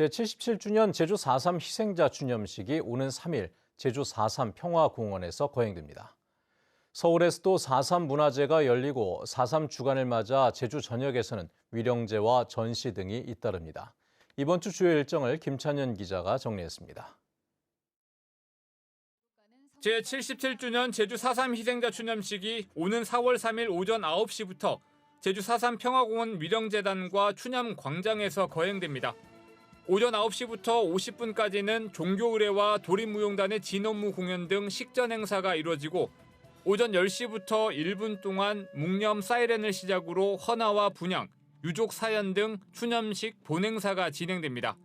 제77주년 제주 4.3 희생자 추념식이 오는 3일 제주 4.3 평화공원에서 거행됩니다. 서울에서도 4.3 문화제가 열리고 4.3 주간을 맞아 제주 전역에서는 위령제와 전시 등이 잇따릅니다. 이번 주 주요 일정을 김찬현 기자가 정리했습니다. 제77주년 제주 4.3 희생자 추념식이 오는 4월 3일 오전 9시부터 제주 4.3 평화공원 위령재단과 추념광장에서 거행됩니다. 오전 9시부터 50분까지는 종교의례와 도립무용단의 진업무 공연 등 식전 행사가 이루어지고 오전 10시부터 1분 동안 묵념 사이렌을 시작으로 헌화와 분향, 유족 사연 등 추념식 본행사가 진행됩니다.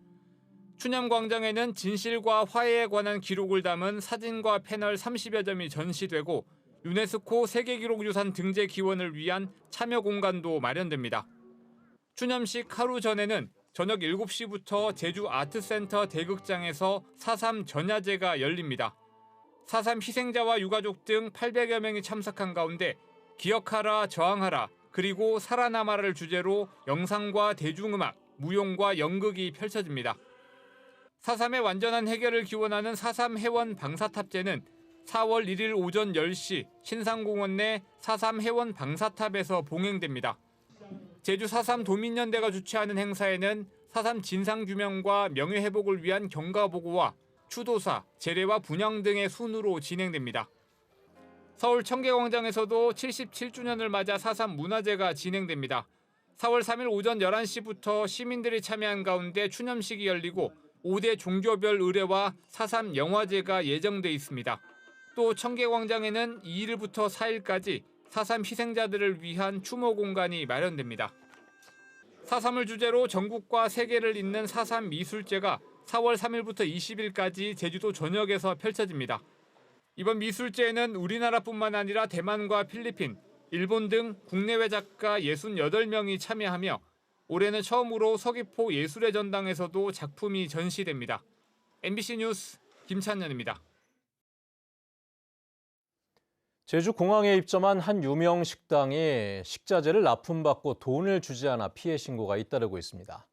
추념광장에는 진실과 화해에 관한 기록을 담은 사진과 패널 30여 점이 전시되고 유네스코 세계기록유산 등재 기원을 위한 참여 공간도 마련됩니다. 추념식 하루 전에는 저녁 7시부터 제주 아트센터 대극장에서 4.3 전야제가 열립니다. 4.3 희생자와 유가족 등 800여 명이 참석한 가운데 기억하라, 저항하라, 그리고 살아남아라를 주제로 영상과 대중음악, 무용과 연극이 펼쳐집니다. 4.3의 완전한 해결을 기원하는 4.3 해원 방사탑제는 4월 1일 오전 10시 신상공원 내 4.3 해원 방사탑에서 봉행됩니다. 제주 4.3 도민연대가 주최하는 행사에는 4.3 진상규명과 명예회복을 위한 경과보고와 추도사, 제례와 분향 등의 순으로 진행됩니다. 서울 청계광장에서도 77주년을 맞아 4.3 문화제가 진행됩니다. 4월 3일 오전 11시부터 시민들이 참여한 가운데 추념식이 열리고 5대 종교별 의례와 4.3 영화제가 예정돼 있습니다. 또 청계광장에는 2일부터 4일까지 4.3 희생자들을 위한 추모 공간이 마련됩니다. 4.3을 주제로 전국과 세계를 잇는 4.3 미술제가 4월 3일부터 20일까지 제주도 전역에서 펼쳐집니다. 이번 미술제에는 우리나라뿐만 아니라 대만과 필리핀, 일본 등 국내외 작가 68명이 참여하며 올해는 처음으로 서귀포 예술의 전당에서도 작품이 전시됩니다. MBC 뉴스 김찬현입니다. 제주 공항에 입점한 한 유명 식당이 식자재를 납품받고 돈을 주지 않아 피해 신고가 잇따르고 있습니다.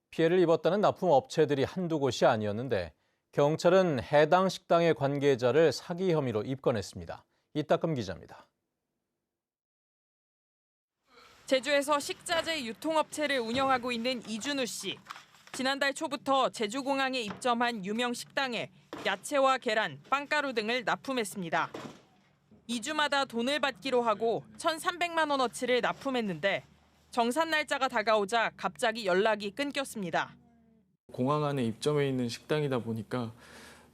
피해를 입었다는 납품 업체들이 한두 곳이 아니었는데 경찰은 해당 식당의 관계자를 사기 혐의로 입건했습니다. 이따금 기자입니다. 제주에서 식자재 유통업체를 운영하고 있는 이준우 씨. 지난달 초부터 제주공항에 입점한 유명 식당에 야채와 계란, 빵가루 등을 납품했습니다. 2주마다 돈을 받기로 하고 1,300만 원어치를 납품했는데 정산 날짜가 다가오자 갑자기 연락이 끊겼습니다. 공항 안에 입점해 있는 식당이다 보니까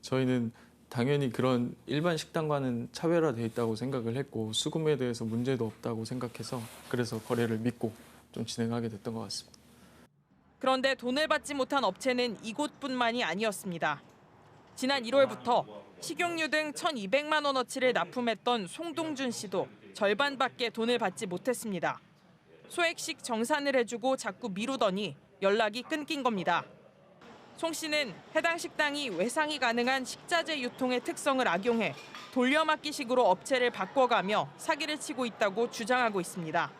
저희는 당연히 그런 일반 식당과는 차별화되어 있다고 생각을 했고 수금에 대해서 문제도 없다고 생각해서 그래서 거래를 믿고 좀 진행하게 됐던 것 같습니다. 그런데 돈을 받지 못한 업체는 이곳뿐만이 아니었습니다. 지난 1월부터 식용유 등 1,200만 원어치를 납품했던 송동준 씨도 절반밖에 돈을 받지 못했습니다. 소액식 정산을 해주고 자꾸 미루더니 연락이 끊긴 겁니다. 송 씨는 해당 식당이 외상이 가능한 식자재 유통의 특성을 악용해 돌려막기식으로 업체를 바꿔가며 사기를 치고 있다고 주장하고 있습니다.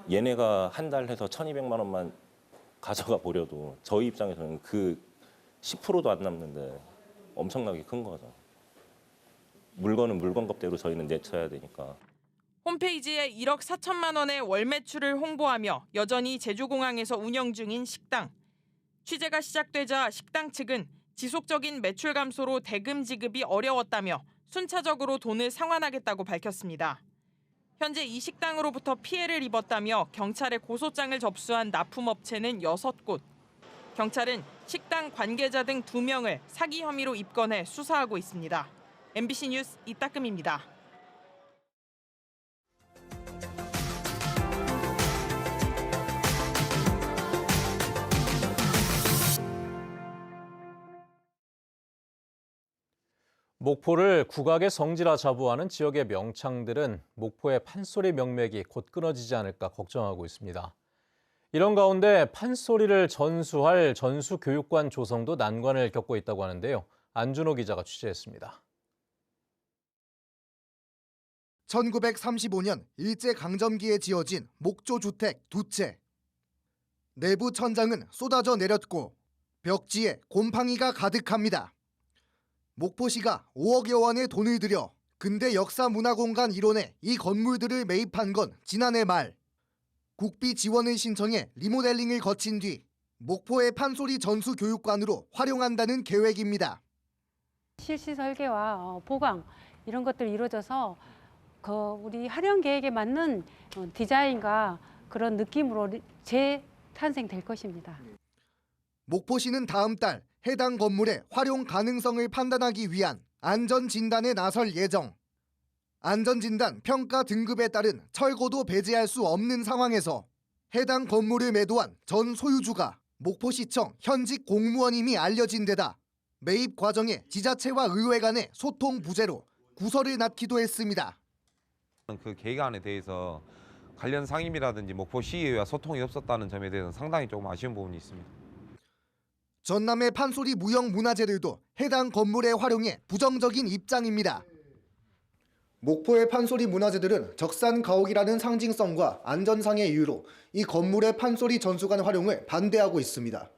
얘네가 한 달 해서 1,200만 원만 가져가 버려도 저희 입장에서는 그 10%도 안 남는데 엄청나게 큰 거죠. 물건은 물건값대로 저희는 내쳐야 되니까. 홈페이지에 1억 4천만 원의 월 매출을 홍보하며 여전히 제주공항에서 운영 중인 식당. 취재가 시작되자 식당 측은 지속적인 매출 감소로 대금 지급이 어려웠다며 순차적으로 돈을 상환하겠다고 밝혔습니다. 현재 이 식당으로부터 피해를 입었다며 경찰에 고소장을 접수한 납품업체는 6곳. 경찰은 식당 관계자 등 2명을 사기 혐의로 입건해 수사하고 있습니다. MBC 뉴스 이따금입니다. 목포를 국악의 성지라 자부하는 지역의 명창들은 목포의 판소리 명맥이 곧 끊어지지 않을까 걱정하고 있습니다. 이런 가운데 판소리를 전수할 전수교육관 조성도 난관을 겪고 있다고 하는데요. 안준호 기자가 취재했습니다. 1935년 일제강점기에 지어진 목조주택 2채. 내부 천장은 쏟아져 내렸고 벽지에 곰팡이가 가득합니다. 목포시가 5억여 원의 돈을 들여 근대 역사문화공간 일원에 이 건물들을 매입한 건 지난해 말. 국비 지원을 신청해 리모델링을 거친 뒤 목포의 판소리 전수교육관으로 활용한다는 계획입니다. 실시 설계와 보강 이런 것들이 이루어져서 우리 활용 계획에 맞는 디자인과 그런 느낌으로 재탄생될 것입니다. 목포시는 다음 달 해당 건물의 활용 가능성을 판단하기 위한 안전진단에 나설 예정. 안전진단 평가 등급에 따른 철거도 배제할 수 없는 상황에서 해당 건물을 매도한 전 소유주가 목포시청 현직 공무원임이 알려진 데다 매입 과정에 지자체와 의회 간의 소통 부재로 구설을 낳기도 했습니다. 그 계획안에 대해서 관련 상임이라든지 목포시의회와 소통이 없었다는 점에 대해서는 상당히 조금 아쉬운 부분이 있습니다. 전남의 판소리 무형문화재들도 해당 건물의 활용에 부정적인 입장입니다. 목포의 판소리 문화재들은 적산 가옥이라는 상징성과 안전상의 이유로 이 건물의 판소리 전수관 활용을 반대하고 있습니다.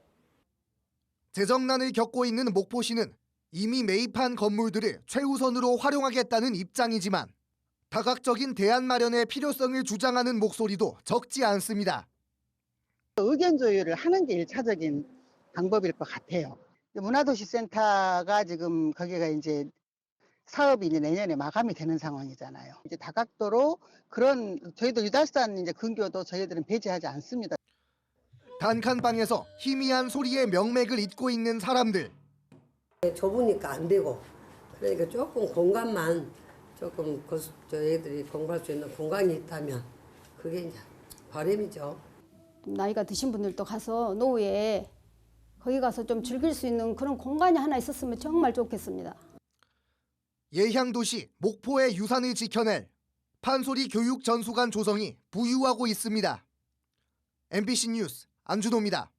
재정난을 겪고 있는 목포시는 이미 매입한 건물들을 최우선으로 활용하겠다는 입장이지만 다각적인 대안 마련의 필요성을 주장하는 목소리도 적지 않습니다. 의견 조율을 하는 게 1차적인 방법일 것 같아요. 문화도시센터가 지금 거기가 이제 사업이 이제 내년에 마감이 되는 상황이잖아요. 이제 다각도로 그런 저희도 유달산 이제 근교도 저희들은 배제하지 않습니다. 단칸방에서 희미한 소리의 명맥을 잇고 있는 사람들. 좁으니까 안 되고 그러니까 조금 공간만 조금 저희들이 공부할 수 있는 공간이 있다면 그게 이제 바람이죠. 나이가 드신 분들도 가서 노후에 거기 가서 좀 즐길 수 있는 그런 공간이 하나 있었으면 정말 좋겠습니다. 예향도시 목포의 유산을 지켜낼 판소리 교육 전수관 조성이 부유하고 있습니다. MBC 뉴스 안준호입니다.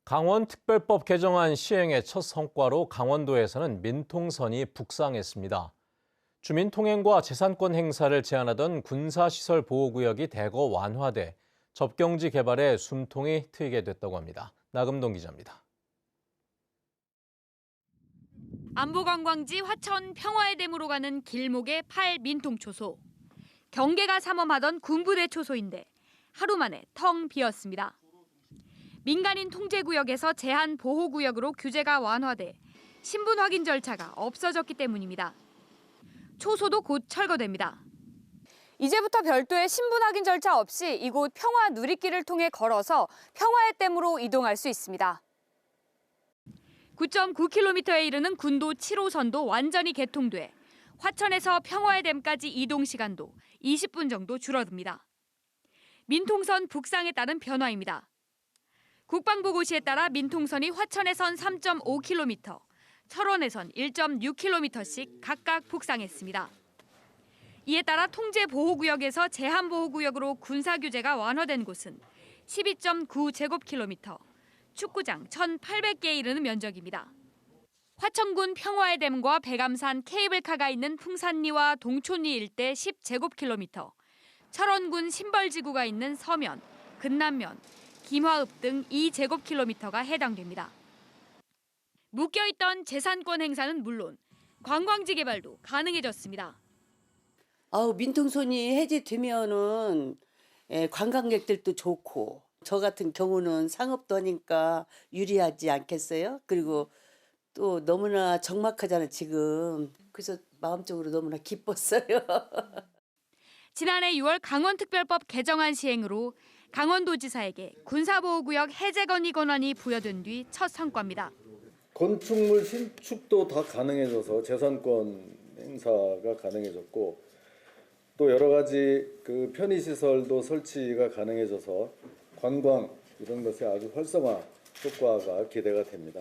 강원특별법 개정안 시행의 첫 성과로 강원도에서는 민통선이 북상했습니다. 주민통행과 재산권 행사를 제한하던 군사시설보호구역이 대거 완화돼 접경지 개발에 숨통이 트이게 됐다고 합니다. 나금동 기자입니다. 안보관광지 화천 평화의 댐으로 가는 길목의 8민통초소. 경계가 삼엄하던 군부대 초소인데 하루 만에 텅 비었습니다. 민간인 통제구역에서 제한보호구역으로 규제가 완화돼 신분 확인 절차가 없어졌기 때문입니다. 초소도 곧 철거됩니다. 이제부터 별도의 신분 확인 절차 없이 이곳 평화 누리길을 통해 걸어서 평화의 댐으로 이동할 수 있습니다. 9.9km에 이르는 군도 7호선도 완전히 개통돼 화천에서 평화의 댐까지 이동 시간도 20분 정도 줄어듭니다. 민통선 북상에 따른 변화입니다. 국방부 고시에 따라 민통선이 화천에선 3.5km, 철원에선 1.6km씩 각각 북상했습니다. 이에 따라 통제보호구역에서 제한보호구역으로 군사규제가 완화된 곳은 12.9제곱킬로미터, 축구장 1,800개에 이르는 면적입니다. 화천군 평화의 댐과 백암산 케이블카가 있는 풍산리와 동촌리 일대 10제곱킬로미터, 철원군 신벌지구가 있는 서면, 근남면, 김화읍 등 2제곱킬로미터가 해당됩니다. 묶여있던 재산권 행사는 물론 관광지 개발도 가능해졌습니다. 민통선이 해제되면은 관광객들도 좋고 저 같은 경우는 상업도 하니까 유리하지 않겠어요? 그리고 또 너무나 적막하잖아요, 지금. 그래서 마음적으로 너무나 기뻤어요. 지난해 6월 강원특별법 개정안 시행으로 강원도지사에게 군사보호구역 해제 건의 권한이 부여된 뒤 첫 성과입니다. 건축물 신축도 다 가능해져서 재산권 행사가 가능해졌고 또 여러 가지 그 편의시설도 설치가 가능해져서 관광 이런 것에 아주 활성화 효과가 기대가 됩니다.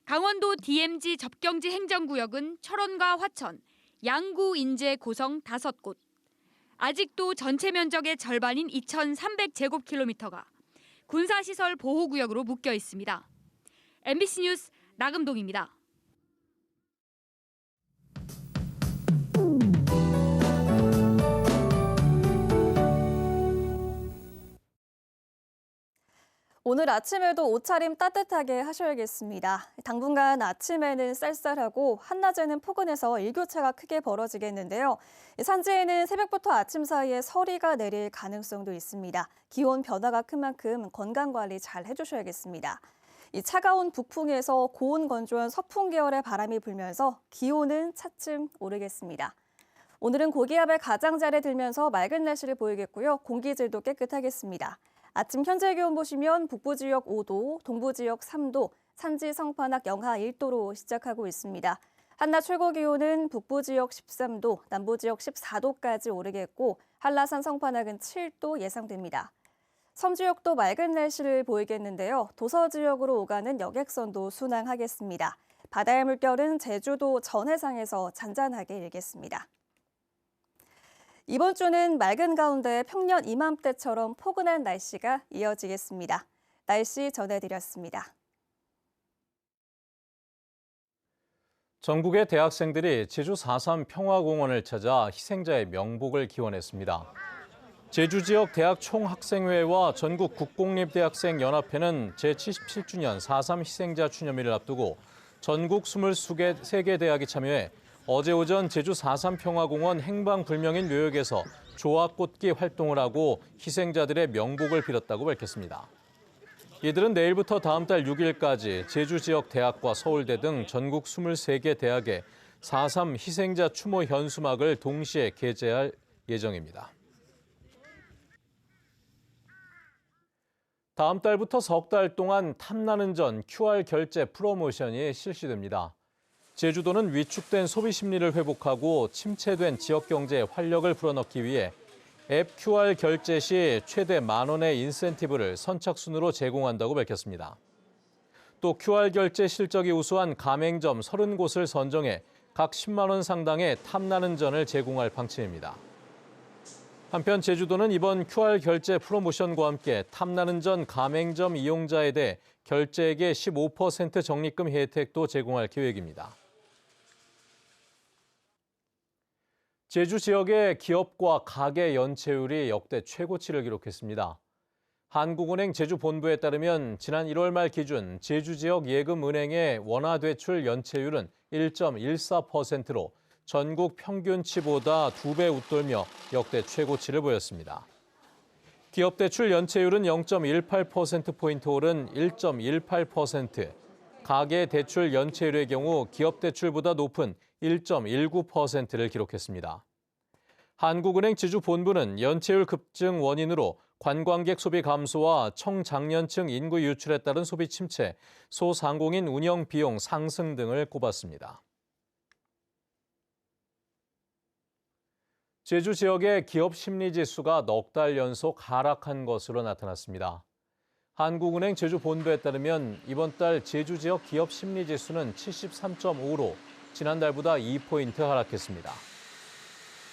강원도 DMZ 접경지 행정구역은 철원과 화천, 양구, 인제, 고성 5곳. 아직도 전체 면적의 절반인 2,300제곱킬로미터가 군사시설 보호구역으로 묶여 있습니다. MBC 뉴스 나금동입니다. 오늘 아침에도 옷차림 따뜻하게 하셔야겠습니다. 당분간 아침에는 쌀쌀하고 한낮에는 포근해서 일교차가 크게 벌어지겠는데요. 산지에는 새벽부터 아침 사이에 서리가 내릴 가능성도 있습니다. 기온 변화가 큰 만큼 건강관리 잘 해주셔야겠습니다. 이 차가운 북풍에서 고온 건조한 서풍 계열의 바람이 불면서 기온은 차츰 오르겠습니다. 오늘은 고기압의 가장자리에 들면서 맑은 날씨를 보이겠고요. 공기질도 깨끗하겠습니다. 아침 현재 기온 보시면 북부 지역 5도, 동부 지역 3도, 산지 성판악 영하 1도로 시작하고 있습니다. 한낮 최고 기온은 북부 지역 13도, 남부 지역 14도까지 오르겠고 한라산 성판악은 7도 예상됩니다. 섬 지역도 맑은 날씨를 보이겠는데요. 도서 지역으로 오가는 여객선도 순항하겠습니다. 바다의 물결은 제주도 전 해상에서 잔잔하게 일겠습니다. 이번 주는 맑은 가운데 평년 이맘때처럼 포근한 날씨가 이어지겠습니다. 날씨 전해드렸습니다. 전국의 대학생들이 제주 4.3 평화공원을 찾아 희생자의 명복을 기원했습니다. 제주 지역 대학 총학생회와 전국 국공립대학생연합회는 제77주년 4.3 희생자 추념일을 앞두고 전국 23개 대학이 참여해 어제 오전 제주 4.3 평화공원 행방불명인 묘역에서 조화꽃기 활동을 하고 희생자들의 명복을 빌었다고 밝혔습니다. 이들은 내일부터 다음 달 6일까지 제주 지역 대학과 서울대 등 전국 23개 대학에 4.3 희생자 추모 현수막을 동시에 게재할 예정입니다. 다음 달부터 석 달 동안 탐나는 전 QR 결제 프로모션이 실시됩니다. 제주도는 위축된 소비 심리를 회복하고 침체된 지역 경제에 활력을 불어넣기 위해 앱 QR 결제 시 최대 10,000원의 인센티브를 선착순으로 제공한다고 밝혔습니다. 또 QR 결제 실적이 우수한 가맹점 30곳을 선정해 각 10만 원 상당의 탐나는 전을 제공할 방침입니다. 한편 제주도는 이번 QR 결제 프로모션과 함께 탐나는 전 가맹점 이용자에 대해 결제액의 15% 적립금 혜택도 제공할 계획입니다. 제주 지역의 기업과 가계 연체율이 역대 최고치를 기록했습니다. 한국은행 제주본부에 따르면 지난 1월 말 기준 제주 지역 예금은행의 원화대출 연체율은 1.14%로 전국 평균치보다 2배 웃돌며 역대 최고치를 보였습니다. 기업대출 연체율은 0.18%포인트 오른 1.18%, 가계대출 연체율의 경우 기업대출보다 높은 1.19%를 기록했습니다. 한국은행 제주본부는 연체율 급증 원인으로 관광객 소비 감소와 청장년층 인구 유출에 따른 소비 침체, 소상공인 운영 비용 상승 등을 꼽았습니다. 제주 지역의 기업 심리지수가 넉 달 연속 하락한 것으로 나타났습니다. 한국은행 제주본부에 따르면 이번 달 제주 지역 기업 심리지수는 73.5로 지난달보다 2포인트 하락했습니다.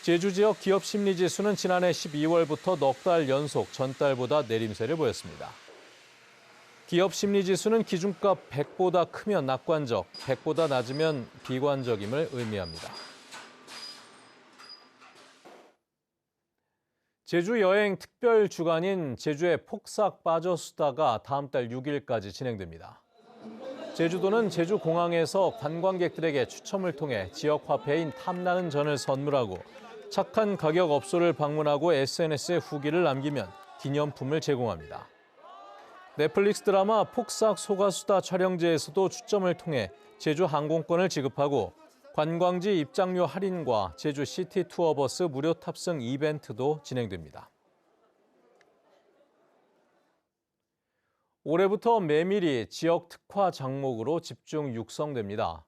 제주 지역 기업 심리지수는 지난해 12월부터 넉 달 연속 전달보다 내림세를 보였습니다. 기업 심리지수는 기준값 100보다 크면 낙관적, 100보다 낮으면 비관적임을 의미합니다. 제주 여행 특별 주간인 제주의 폭삭 빠져수다가 다음 달 6일까지 진행됩니다. 제주도는 제주공항에서 관광객들에게 추첨을 통해 지역 화폐인 탐나는 전을 선물하고 착한 가격 업소를 방문하고 SNS에 후기를 남기면 기념품을 제공합니다. 넷플릭스 드라마 폭삭 소가수다 촬영지에서도 추첨을 통해 제주 항공권을 지급하고 관광지 입장료 할인과 제주 시티 투어버스 무료 탑승 이벤트도 진행됩니다. 올해부터 메밀이 지역 특화 작목으로 집중 육성됩니다.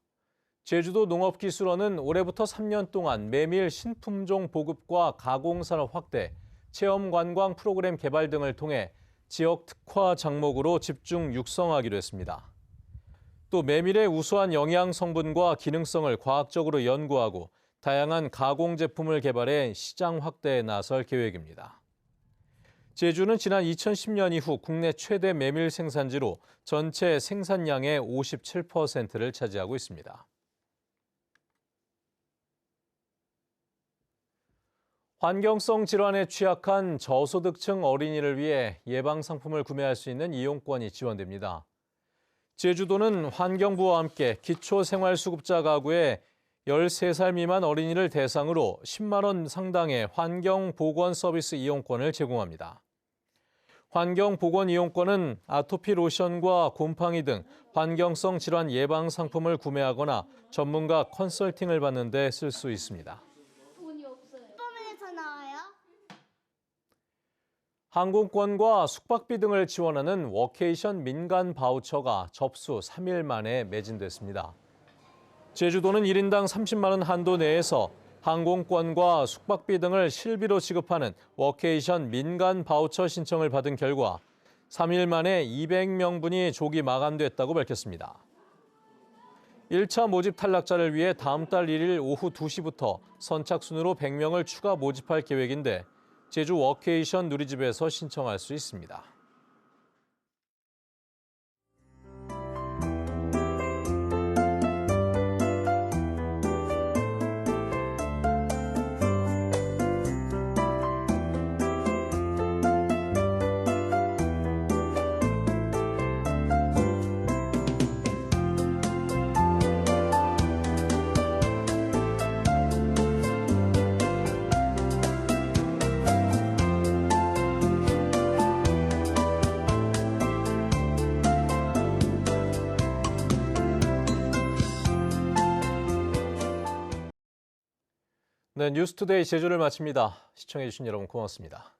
제주도 농업기술원은 올해부터 3년 동안 메밀 신품종 보급과 가공산업 확대, 체험관광 프로그램 개발 등을 통해 지역 특화 작목으로 집중 육성하기로 했습니다. 또 메밀의 우수한 영양 성분과 기능성을 과학적으로 연구하고 다양한 가공 제품을 개발해 시장 확대에 나설 계획입니다. 제주는 지난 2010년 이후 국내 최대 메밀 생산지로 전체 생산량의 57%를 차지하고 있습니다. 환경성 질환에 취약한 저소득층 어린이를 위해 예방 상품을 구매할 수 있는 이용권이 지원됩니다. 제주도는 환경부와 함께 기초생활수급자 가구에 13살 미만 어린이를 대상으로 10만 원 상당의 환경보건 서비스 이용권을 제공합니다. 환경보건 이용권은 아토피 로션과 곰팡이 등 환경성 질환 예방 상품을 구매하거나 전문가 컨설팅을 받는 데 쓸 수 있습니다. 항공권과 숙박비 등을 지원하는 워케이션 민간 바우처가 접수 3일 만에 매진됐습니다. 제주도는 1인당 30만 원 한도 내에서 항공권과 숙박비 등을 실비로 지급하는 워케이션 민간 바우처 신청을 받은 결과 3일 만에 200명분이 조기 마감됐다고 밝혔습니다. 1차 모집 탈락자를 위해 다음 달 1일 오후 2시부터 선착순으로 100명을 추가 모집할 계획인데 제주 워케이션 누리집에서 신청할 수 있습니다. 네, 뉴스투데이 제주를 마칩니다. 시청해주신 여러분 고맙습니다.